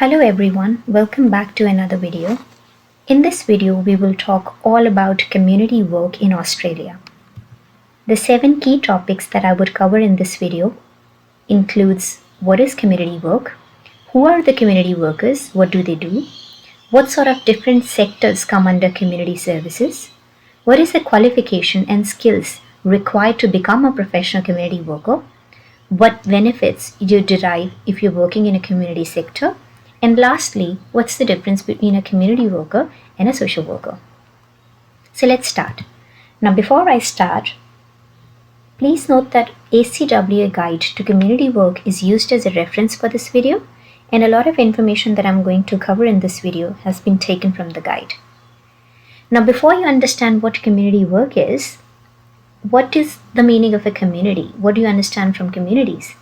Hello everyone, welcome back to another video. In this video, we will talk all about community work in Australia. The 7 key topics that I would cover in this video includes what is community work, who are the community workers, what do they do, what sort of different sectors come under community services, what is the qualification and skills required to become a professional community worker, what benefits you derive if you're working in a community sector, and lastly, what's the difference between a community worker and a social worker? So let's start. Now, before I start, please note that ACWA Guide to Community Work is used as a reference for this video, and a lot of information that I'm going to cover in this video has been taken from the guide. Now, before you understand what community work is, what is the meaning of a community? What do you understand from communities?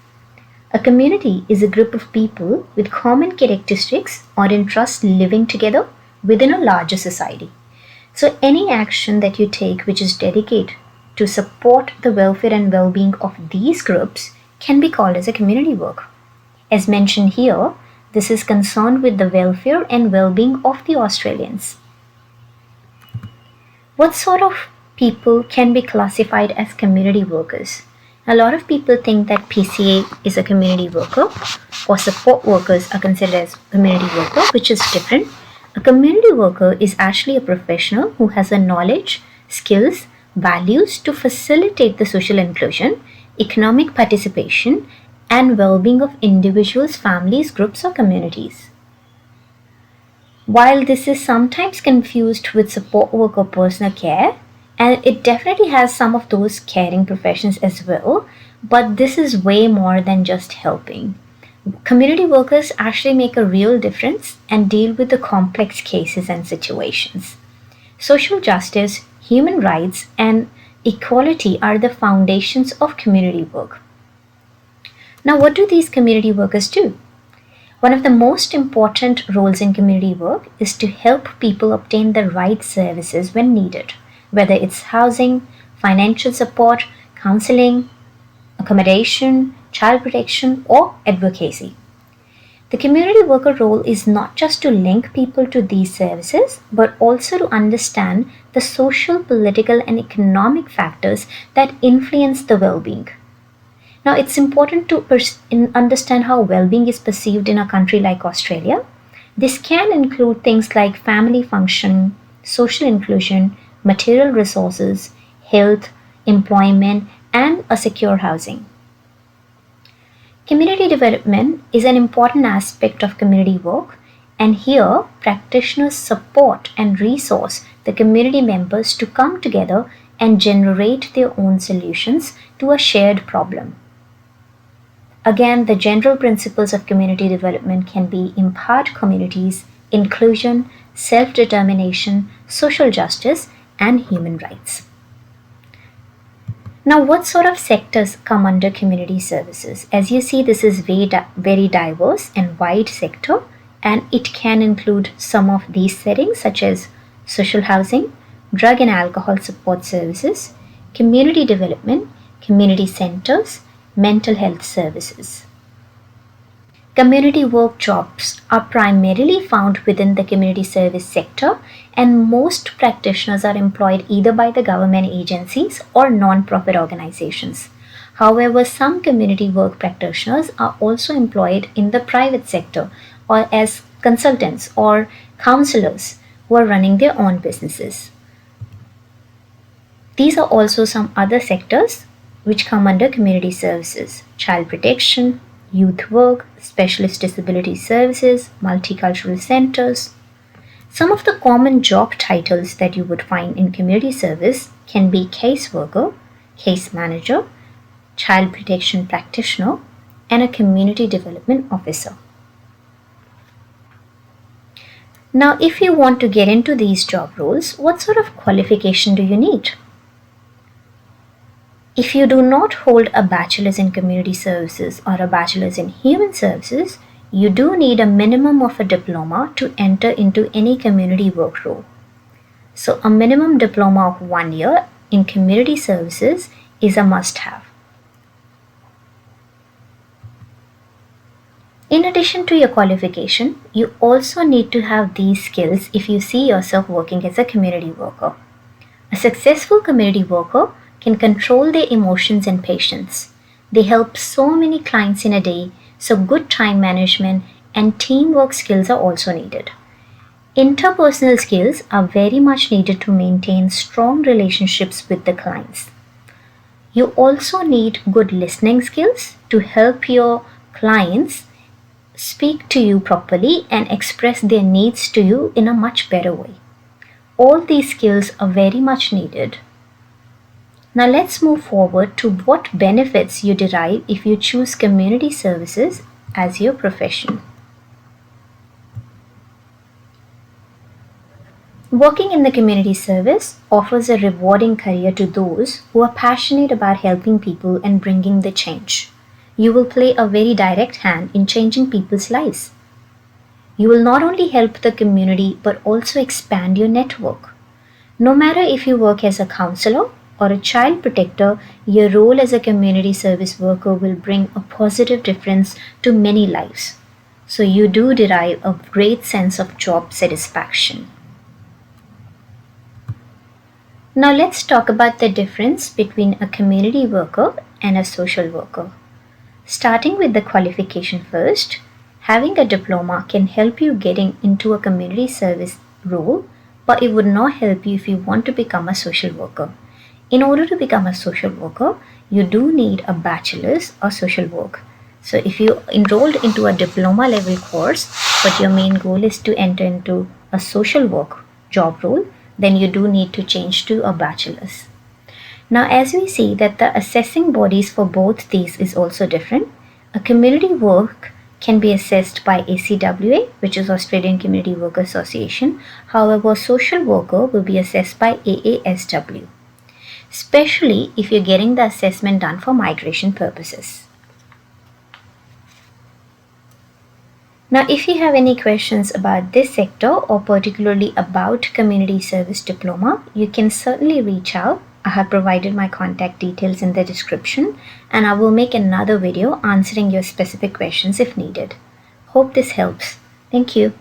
A community is a group of people with common characteristics or interests living together within a larger society. So any action that you take which is dedicated to support the welfare and well-being of these groups can be called as a community work. As mentioned here, this is concerned with the welfare and well-being of the Australians. What sort of people can be classified as community workers? A lot of people think that PCA is a community worker or support workers are considered as community worker, which is different. A community worker is actually a professional who has the knowledge, skills, values to facilitate the social inclusion, economic participation, and well-being of individuals, families, groups, or communities. While this is sometimes confused with support work or personal care, and it definitely has some of those caring professions as well, but this is way more than just helping. Community workers actually make a real difference and deal with the complex cases and situations. Social justice, human rights, and equality are the foundations of community work. Now, what do these community workers do? One of the most important roles in community work is to help people obtain the right services when needed, whether it's housing, financial support, counseling, accommodation, child protection, or advocacy. The community worker role is not just to link people to these services, but also to understand the social, political, and economic factors that influence the well-being. Now, it's important to understand how well-being is perceived in a country like Australia. This can include things like family functioning, social inclusion, material resources, health, employment, and a secure housing. Community development is an important aspect of community work, and here practitioners support and resource the community members to come together and generate their own solutions to a shared problem. Again, the general principles of community development can be empowered communities, inclusion, self-determination, social justice, and human rights. Now, what sort of sectors come under community services? As you see, this is very diverse and wide sector, and it can include some of these settings such as social housing, drug and alcohol support services, community development, community centers, mental health services. Community work jobs are primarily found within the community service sector, and most practitioners are employed either by the government agencies or non-profit organizations. However, some community work practitioners are also employed in the private sector or as consultants or counselors who are running their own businesses. These are also some other sectors which come under community services: child protection, youth work, specialist disability services, multicultural centers. Some of the common job titles that you would find in community service can be case worker, case manager, child protection practitioner, and a community development officer. Now, if you want to get into these job roles, what sort of qualification do you need? If you do not hold a bachelor's in community services or a bachelor's in human services, you do need a minimum of a diploma to enter into any community work role. So a minimum diploma of 1 year in community services is a must-have. In addition to your qualification, you also need to have these skills if you see yourself working as a community worker. A successful community worker can control their emotions and patience. They help so many clients in a day, so good time management and teamwork skills are also needed. Interpersonal skills are very much needed to maintain strong relationships with the clients. You also need good listening skills to help your clients speak to you properly and express their needs to you in a much better way. All these skills are very much needed. Now let's move forward to what benefits you derive if you choose community services as your profession. Working in the community service offers a rewarding career to those who are passionate about helping people and bringing the change. You will play a very direct hand in changing people's lives. You will not only help the community but also expand your network. No matter if you work as a counselor or a child protector, your role as a community service worker will bring a positive difference to many lives. So you do derive a great sense of job satisfaction. Now let's talk about the difference between a community worker and a social worker. Starting with the qualification first, having a diploma can help you getting into a community service role, but it would not help you if you want to become a social worker. In order to become a social worker, you do need a bachelor's of social work. So if you enrolled into a diploma level course, but your main goal is to enter into a social work job role, then you do need to change to a bachelor's. Now, as we see that the assessing bodies for both these is also different, a community work can be assessed by ACWA, which is Australian Community Worker Association. However, social worker will be assessed by AASW, especially if you're getting the assessment done for migration purposes. Now, if you have any questions about this sector or particularly about community service diploma, you can certainly reach out. I have provided my contact details in the description and I will make another video answering your specific questions if needed. Hope this helps. Thank you.